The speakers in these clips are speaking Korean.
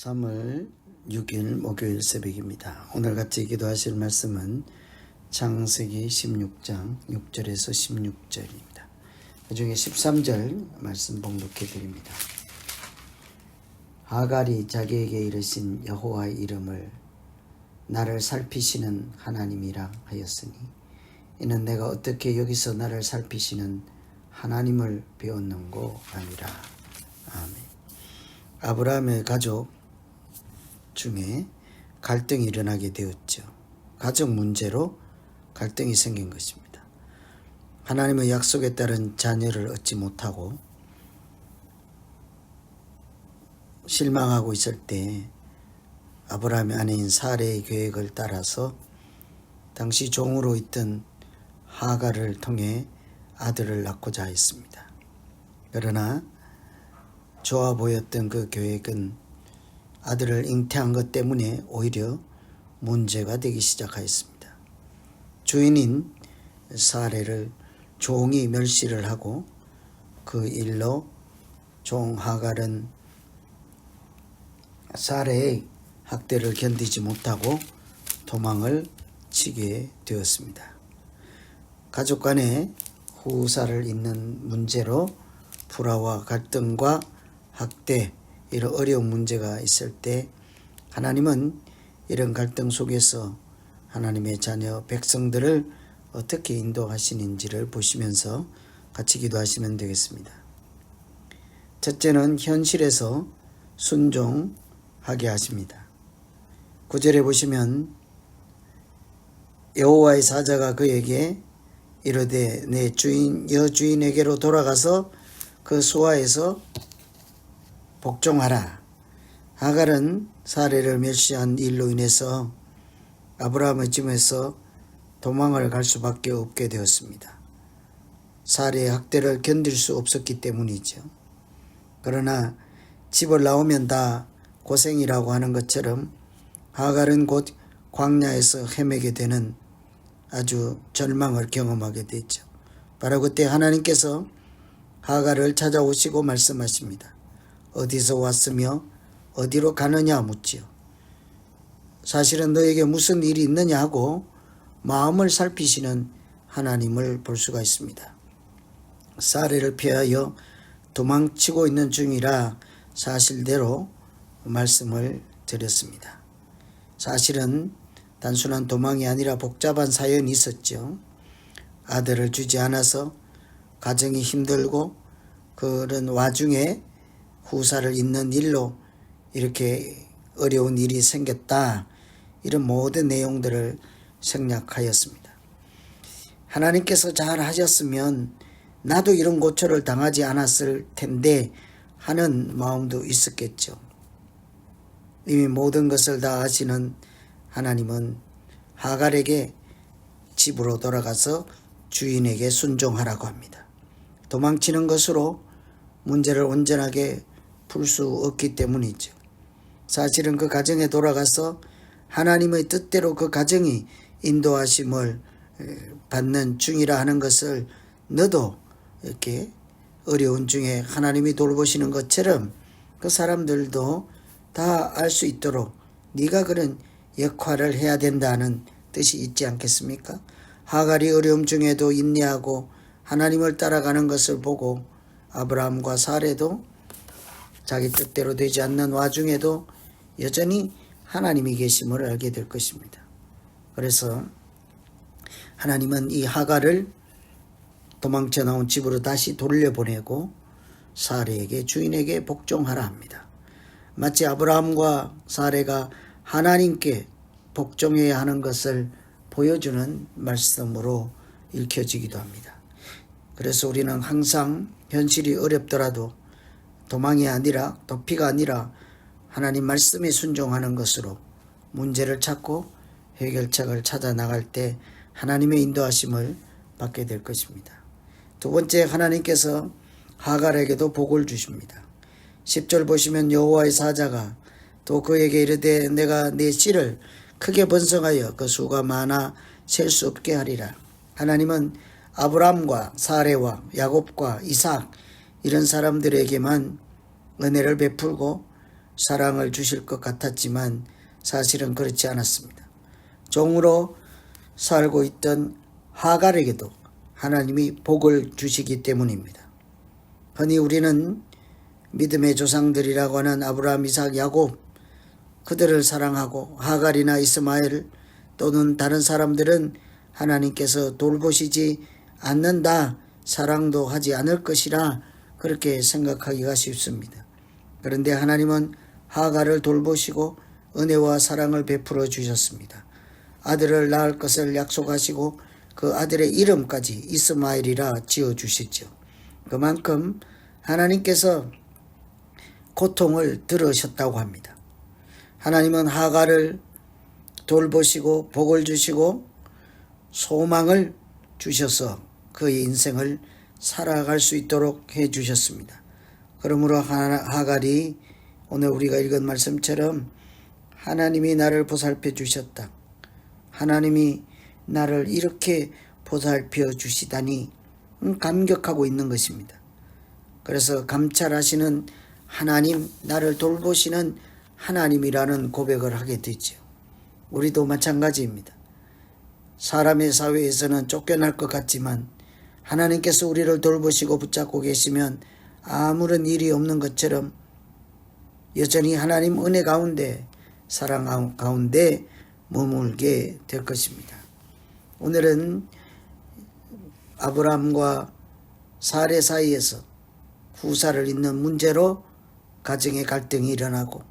3월 6일 목요일 새벽입니다. 오늘 같이 기도하실 말씀은 창세기 16장 6절에서 16절입니다. 그 중에 13절 말씀 봉독해 드립니다. 하갈이 자기에게 이르신 여호와의 이름을 나를 살피시는 하나님이라 하였으니 이는 내가 어떻게 여기서 나를 살피시는 하나님을 배웠는고 아니라. 아멘. 아브라함의 가족 중에 갈등이 일어나게 되었죠. 가족 문제로 갈등이 생긴 것입니다. 하나님의 약속에 따른 자녀를 얻지 못하고 실망하고 있을 때 아브라함의 아내인 사레의 계획을 따라서 당시 종으로 있던 하갈을 통해 아들을 낳고자 했습니다. 그러나 좋아 보였던 그 계획은 아들을 잉태한 것 때문에 오히려 문제가 되기 시작하였습니다. 주인인 사레를 종이 멸시를 하고 그 일로 종 하갈은 사레의 학대를 견디지 못하고 도망을 치게 되었습니다. 가족 간의 후사를 잇는 문제로 불화와 갈등과 학대, 이런 어려운 문제가 있을 때 하나님은 이런 갈등 속에서 하나님의 자녀 백성들을 어떻게 인도하시는지를 보시면서 같이 기도하시면 되겠습니다. 첫째는 현실에서 순종하게 하십니다. 9절에 보시면 여호와의 사자가 그에게 이르되 내 주인 여주인에게로 돌아가서 그 수하에서 복종하라. 하갈은 사레를 멸시한 일로 인해서 아브라함의 집에서 도망을 갈 수밖에 없게 되었습니다. 사레의 학대를 견딜 수 없었기 때문이죠. 그러나 집을 나오면 다 고생이라고 하는 것처럼 하갈은 곧 광야에서 헤매게 되는 아주 절망을 경험하게 됐죠. 바로 그때 하나님께서 하갈을 찾아오시고 말씀하십니다. 어디서 왔으며 어디로 가느냐 묻지요. 사실은 너에게 무슨 일이 있느냐 하고 마음을 살피시는 하나님을 볼 수가 있습니다. 사레를 피하여 도망치고 있는 중이라 사실대로 말씀을 드렸습니다. 사실은 단순한 도망이 아니라 복잡한 사연이 있었죠. 아들을 주지 않아서 가정이 힘들고 그런 와중에 후사를 잇는 일로 이렇게 어려운 일이 생겼다. 이런 모든 내용들을 생략하였습니다. 하나님께서 잘 하셨으면 나도 이런 고초를 당하지 않았을 텐데 하는 마음도 있었겠죠. 이미 모든 것을 다 아시는 하나님은 하갈에게 집으로 돌아가서 주인에게 순종하라고 합니다. 도망치는 것으로 문제를 온전하게 풀 수 없기 때문이죠. 사실은 그 가정에 돌아가서 하나님의 뜻대로 그 가정이 인도하심을 받는 중이라 하는 것을 너도 이렇게 어려운 중에 하나님이 돌보시는 것처럼 그 사람들도 다 알 수 있도록 네가 그런 역할을 해야 된다는 뜻이 있지 않겠습니까? 하갈이 어려움 중에도 인내하고 하나님을 따라가는 것을 보고 아브라함과 사레도 자기 뜻대로 되지 않는 와중에도 여전히 하나님이 계심을 알게 될 것입니다. 그래서 하나님은 이 하갈을 도망쳐 나온 집으로 다시 돌려보내고 사레에게 주인에게 복종하라 합니다. 마치 아브라함과 사레가 하나님께 복종해야 하는 것을 보여주는 말씀으로 읽혀지기도 합니다. 그래서 우리는 항상 현실이 어렵더라도 도망이 아니라 도피가 아니라 하나님 말씀에 순종하는 것으로 문제를 찾고 해결책을 찾아 나갈 때 하나님의 인도하심을 받게 될 것입니다. 두 번째, 하나님께서 하갈에게도 복을 주십니다. 10절 보시면 여호와의 사자가 또 그에게 이르되 내가 네 씨를 크게 번성하여 그 수가 많아 셀 수 없게 하리라. 하나님은 아브라함과 사레와 야곱과 이삭 이런 사람들에게만 은혜를 베풀고 사랑을 주실 것 같았지만 사실은 그렇지 않았습니다. 종으로 살고 있던 하갈에게도 하나님이 복을 주시기 때문입니다. 흔히 우리는 믿음의 조상들이라고 하는 아브라함, 이삭, 야곱 그들을 사랑하고 하갈이나 이스마엘 또는 다른 사람들은 하나님께서 돌보시지 않는다, 사랑도 하지 않을 것이라 그렇게 생각하기가 쉽습니다. 그런데 하나님은 하갈을 돌보시고 은혜와 사랑을 베풀어 주셨습니다. 아들을 낳을 것을 약속하시고 그 아들의 이름까지 이스마엘이라 지어주시죠. 그만큼 하나님께서 고통을 들으셨다고 합니다. 하나님은 하갈을 돌보시고 복을 주시고 소망을 주셔서 그의 인생을 살아갈 수 있도록 해 주셨습니다. 그러므로 하갈이 오늘 우리가 읽은 말씀처럼 하나님이 나를 보살펴 주셨다, 하나님이 나를 이렇게 보살펴 주시다니 감격하고 있는 것입니다. 그래서 감찰하시는 하나님, 나를 돌보시는 하나님이라는 고백을 하게 되죠. 우리도 마찬가지입니다. 사람의 사회에서는 쫓겨날 것 같지만 하나님께서 우리를 돌보시고 붙잡고 계시면 아무런 일이 없는 것처럼 여전히 하나님 은혜 가운데, 사랑 가운데 머물게 될 것입니다. 오늘은 아브라함과 사레 사이에서 후사를 잇는 문제로 가정의 갈등이 일어나고,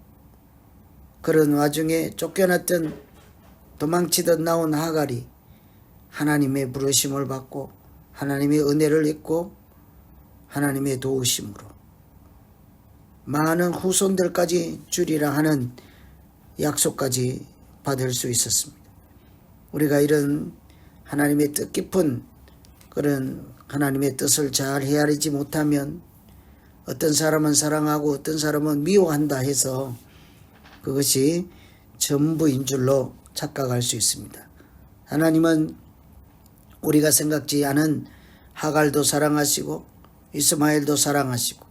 그런 와중에 쫓겨났던 도망치듯 나온 하갈이 하나님의 부르심을 받고 하나님의 은혜를 입고 하나님의 도우심으로 많은 후손들까지 주리라 하는 약속까지 받을 수 있었습니다. 우리가 이런 하나님의 뜻깊은 그런 하나님의 뜻을 잘 헤아리지 못하면 어떤 사람은 사랑하고 어떤 사람은 미워한다 해서 그것이 전부인 줄로 착각할 수 있습니다. 하나님은 우리가 생각지 않은 하갈도 사랑하시고 이스마엘도 사랑하시고,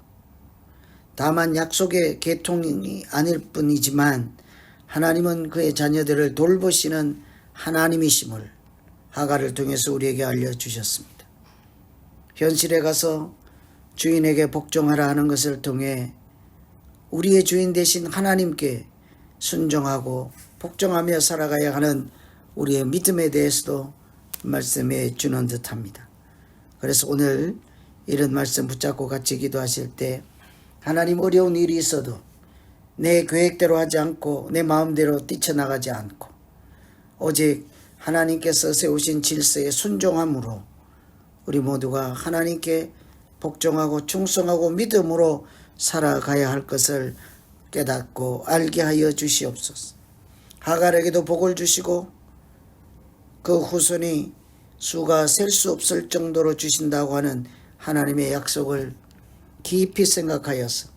다만 약속의 계통이 아닐 뿐이지만 하나님은 그의 자녀들을 돌보시는 하나님이심을 하갈을 통해서 우리에게 알려주셨습니다. 현실에 가서 주인에게 복종하라 하는 것을 통해 우리의 주인 되신 하나님께 순종하고 복종하며 살아가야 하는 우리의 믿음에 대해서도 말씀해 주는 듯합니다. 그래서 오늘 이런 말씀 붙잡고 같이 기도하실 때, 하나님 어려운 일이 있어도 내 계획대로 하지 않고 내 마음대로 뛰쳐나가지 않고 오직 하나님께서 세우신 질서에 순종함으로 우리 모두가 하나님께 복종하고 충성하고 믿음으로 살아가야 할 것을 깨닫고 알게 하여 주시옵소서. 하갈에게도 복을 주시고 그 후손이 수가 셀 수 없을 정도로 주신다고 하는 하나님의 약속을 깊이 생각하여서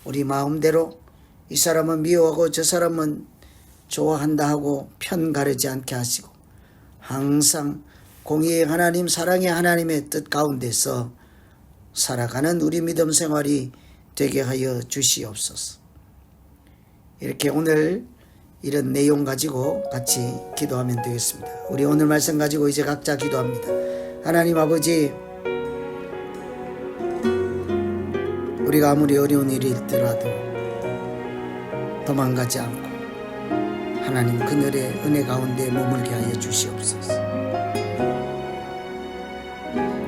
우리 마음대로 이 사람은 미워하고 저 사람은 좋아한다 하고 편 가르지 않게 하시고 항상 공의의 하나님, 사랑의 하나님의 뜻 가운데서 살아가는 우리 믿음 생활이 되게 하여 주시옵소서. 이렇게 오늘 이런 내용 가지고 같이 기도하면 되겠습니다. 우리 오늘 말씀 가지고 이제 각자 기도합니다. 하나님 아버지, 우리가 아무리 어려운 일이 있더라도 도망가지 않고 하나님 그늘의 은혜 가운데 머물게 하여 주시옵소서.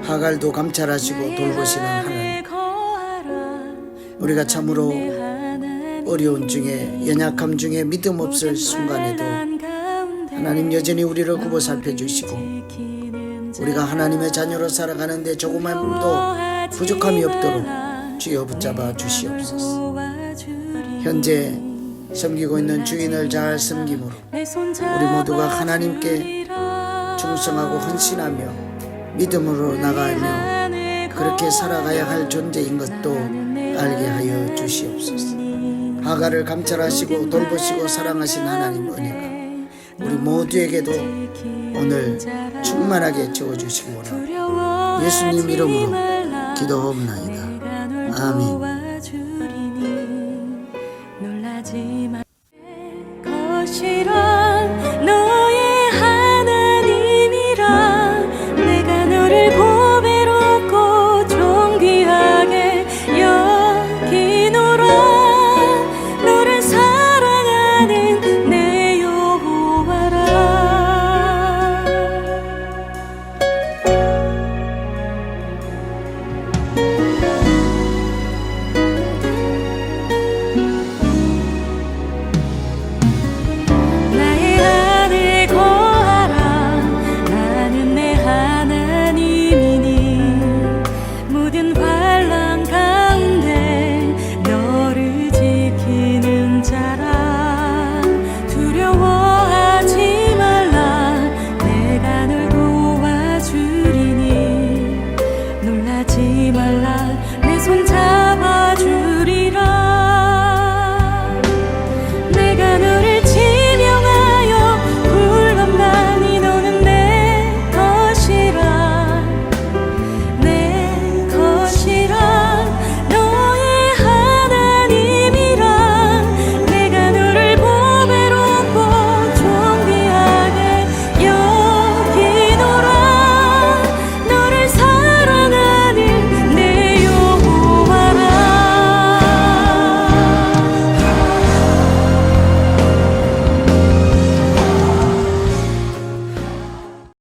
하갈도 감찰하시고 돌보시는 하나님, 우리가 참으로 어려운 중에, 연약함 중에, 믿음 없을 순간에도 하나님 여전히 우리를 굽어 살펴주시고 우리가 하나님의 자녀로 살아가는데 조금만도 부족함이 없도록 주여 붙잡아 주시옵소서. 현재 섬기고 있는 주인을 잘 섬김으로 우리 모두가 하나님께 충성하고 헌신하며 믿음으로 나가며 그렇게 살아가야 할 존재인 것도 알게 하여 주시옵소서. 하갈을 감찰하시고 돌보시고 사랑하신 하나님 은혜가 우리 모두에게도 오늘 충만하게 채워주시기 원하옵나이다. 예수님 이름으로 기도하옵나이다. 아멘.